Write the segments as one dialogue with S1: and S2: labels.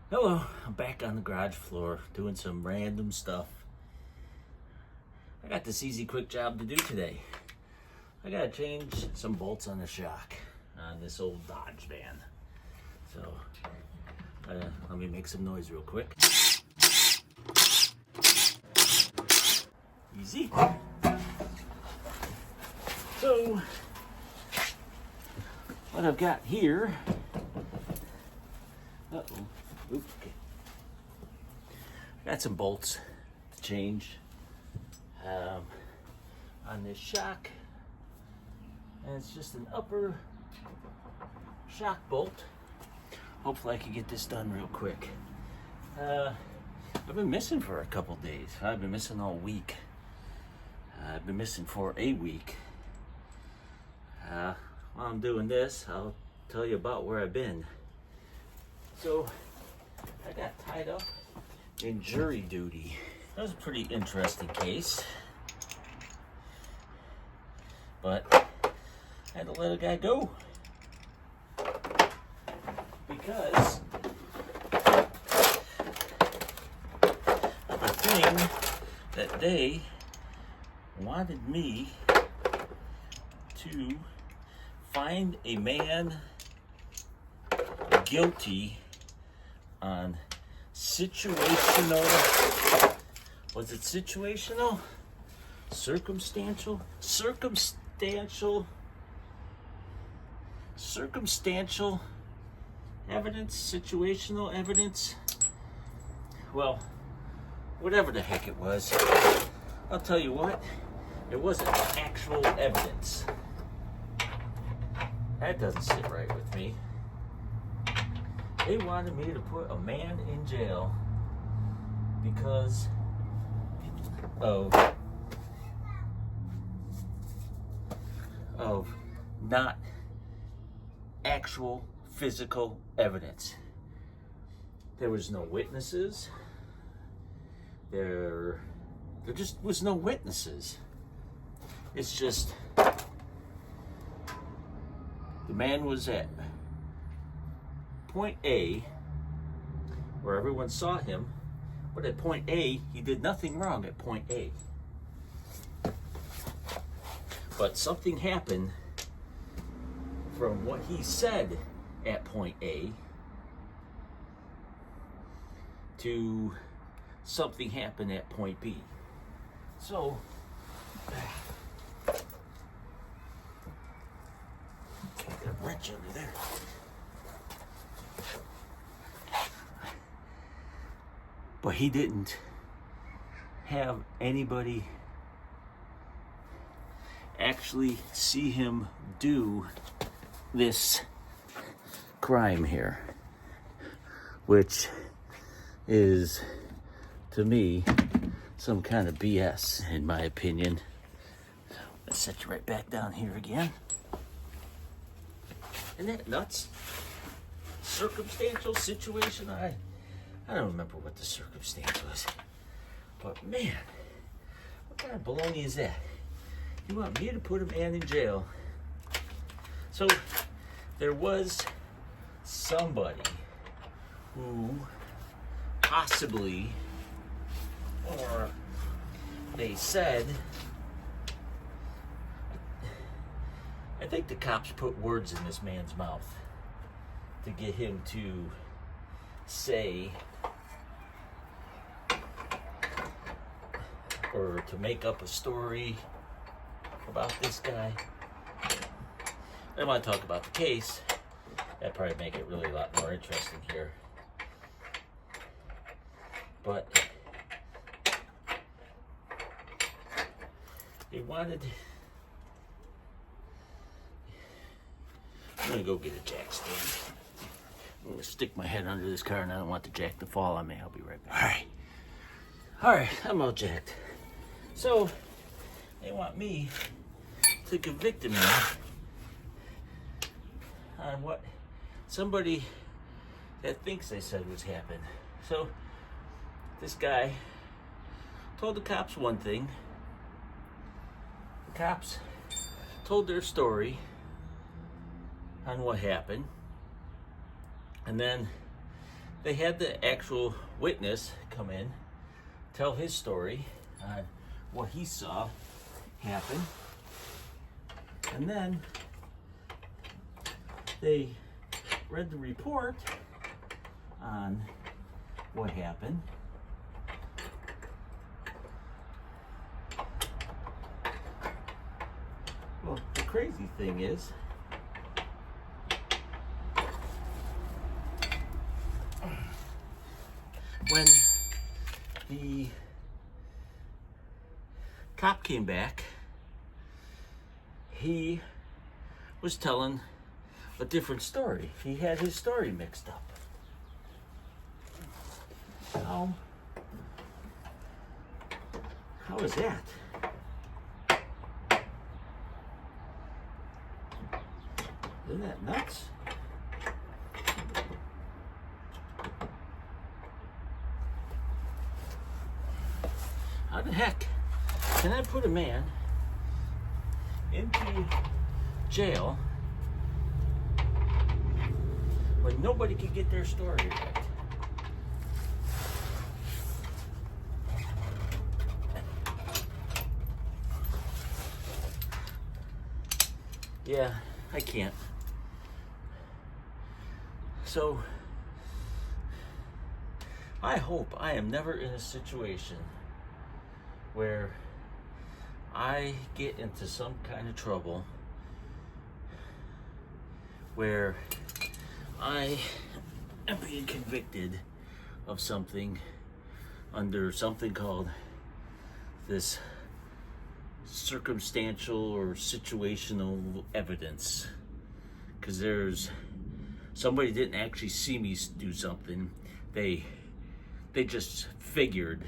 S1: Hello, I'm back on the garage floor doing some random stuff. I got this easy, quick job to do today. I gotta change some bolts on the shock on this old Dodge van. So, let me make some noise real quick. Easy. So, what I've got here. Oops, okay. Got some bolts to change on this shock, and it's just an upper shock bolt. Hopefully I can get this done real quick. I've been missing for a couple days. I've been missing all week. I've been missing for a week. While I'm doing this, I'll tell you about where I've been. So, I got tied up in jury duty. That was a pretty interesting case. But I had to let a guy go. Because of a thing that they wanted me to find a man guilty on situational, was it situational? Circumstantial evidence, situational evidence. Well, whatever the heck it was, I'll tell you what, it wasn't actual evidence. That doesn't sit right with me. They wanted me to put a man in jail because of not actual physical evidence. There was no witnesses. There just was no witnesses. It's just the man was at point A, where everyone saw him, but at point A, he did nothing wrong at point A. But something happened from what he said at point A to something happened at point B. So, okay, got a wrench under there. But he didn't have anybody actually see him do this crime here, which is, to me, some kind of BS, in my opinion. So let's set you right back down here again. Isn't that nuts? Circumstantial situation. I don't remember what the circumstance was. But man, what kind of baloney is that? You want me to put a man in jail? So there was somebody who possibly, or they said, I think the cops put words in this man's mouth to get him to say, or to make up a story about this guy. I want to talk about the case. That'd probably make it really a lot more interesting here. But they wanted, I'm gonna go get a jack stand. I'm gonna stick my head under this car and I don't want the jack to fall on me. I'll be right back. Alright, I'm all jacked. So, they want me to convict him on what somebody that thinks they said was happened. So, this guy told the cops one thing. The cops told their story on what happened. And then they had the actual witness come in, tell his story on what he saw happen, and then they read the report on what happened. Well, the crazy thing is, when the cop came back, he was telling a different story. He had his story mixed up. How is that? Isn't that nuts? How the heck can I put a man into jail when nobody could get their story right? Yeah, I can't. So, I hope I am never in a situation where I get into some kind of trouble where I am being convicted of something under something called this circumstantial or situational evidence, because there's somebody didn't actually see me do something. They just figured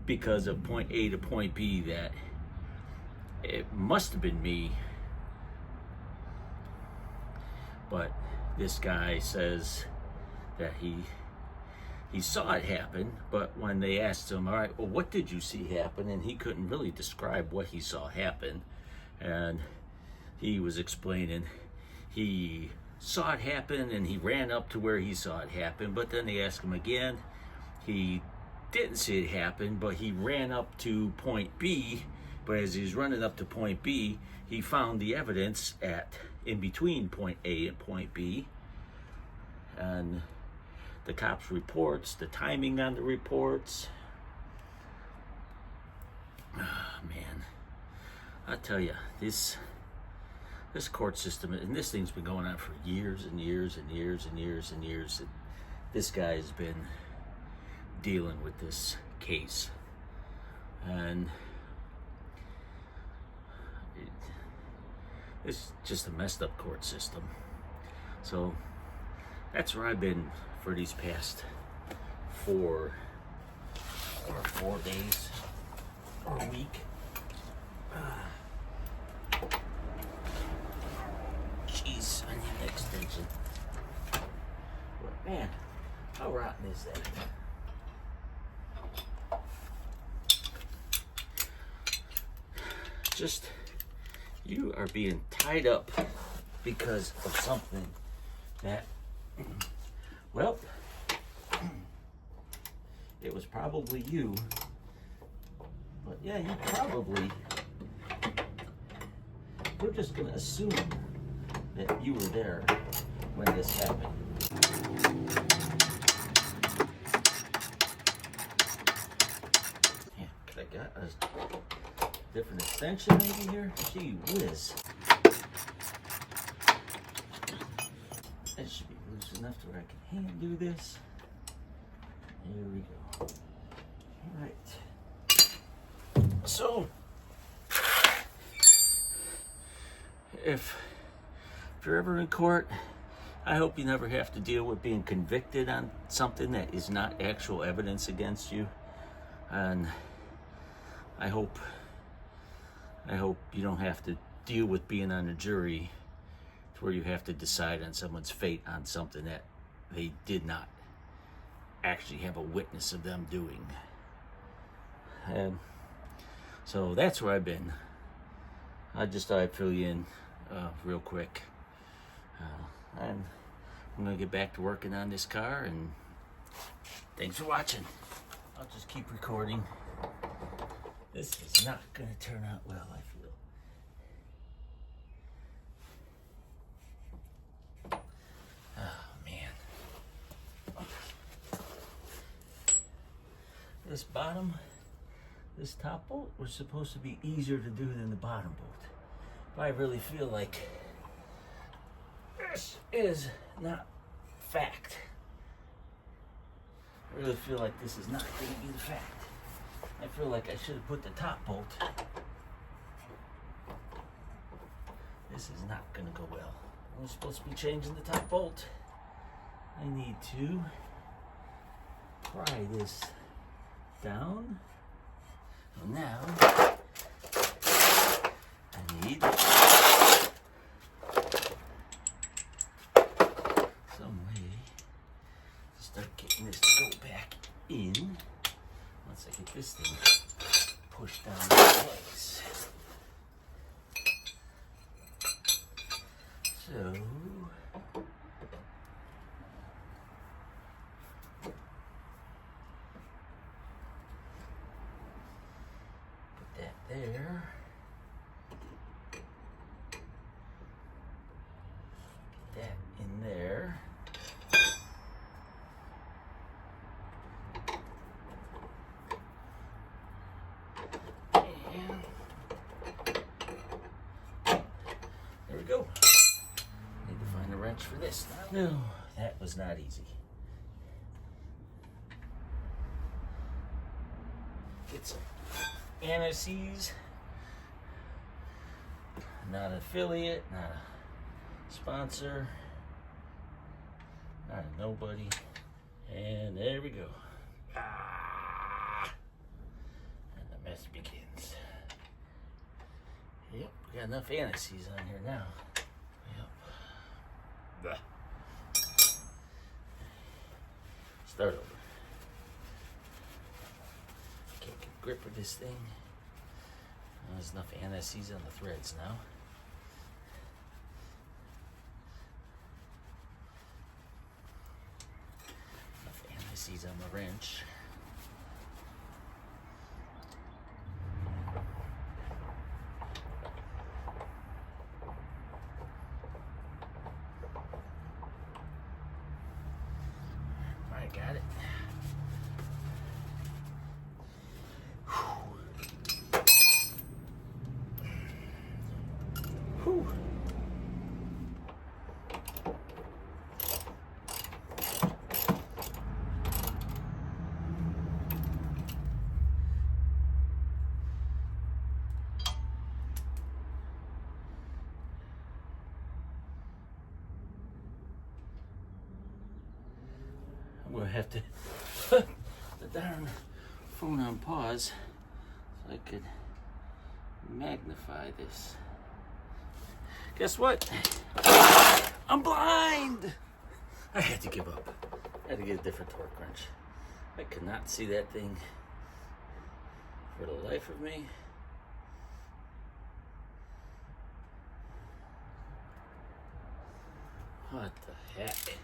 S1: because of point A to point B that it must have been me. But this guy says that he saw it happen, but when they asked him, all right, well, what did you see happen? And he couldn't really describe what he saw happen. And he was explaining he saw it happen and he ran up to where he saw it happen, but then they asked him again. He didn't see it happen, but he ran up to point B, but as he was running up to point B, he found the evidence in between point A and point B. And the cops' reports, the timing on the reports. Oh, man, I tell you, this court system, and this thing's been going on for years and years and years and years and years. And this guy has been dealing with this case, and it's just a messed up court system. So that's where I've been for these past 4 days or a week. Jeez, I need an extension. But man, how rotten is that? Just, you are being tied up because of something that, well, it was probably you, but yeah, you probably, we're just gonna assume that you were there when this happened. Yeah, could I got a different extension maybe here? Gee whiz. That should be loose enough to where I can hand do this. Here we go. All right. So, if you're ever in court, I hope you never have to deal with being convicted on something that is not actual evidence against you. And I hope you don't have to deal with being on a jury to where you have to decide on someone's fate on something that they did not actually have a witness of them doing. And so that's where I've been. I just thought I'd fill you in real quick. And I'm gonna get back to working on this car, and Thanks for watching. I'll just keep recording. This is not going to turn out well, I feel. Oh, man. This top bolt was supposed to be easier to do than the bottom bolt. But I really feel like this is not fact. I really feel like this is not going to be the fact. I feel like I should have put the top bolt. This is not going to go well. I'm supposed to be changing the top bolt. I need to pry this down. So now I need some way to start getting this to go back in once I get this thing pushed down in place. So put that there. Get that in there. There we go. Need to find a wrench for this now. No, that was not easy. Get some antices. Not an affiliate, not a sponsor, not a nobody. And there we go. And the mess begins. Yep, we got enough antices on here now. Yep. Start over. Can't get a grip of this thing. There's enough antices on the threads now. Enough antices on the wrench. I got it. Whew. I'm gonna have to put the darn phone on pause so I could magnify this. Guess what? I'm blind! I had to give up. I had to get a different torque wrench. I could not see that thing for the life of me. What the heck?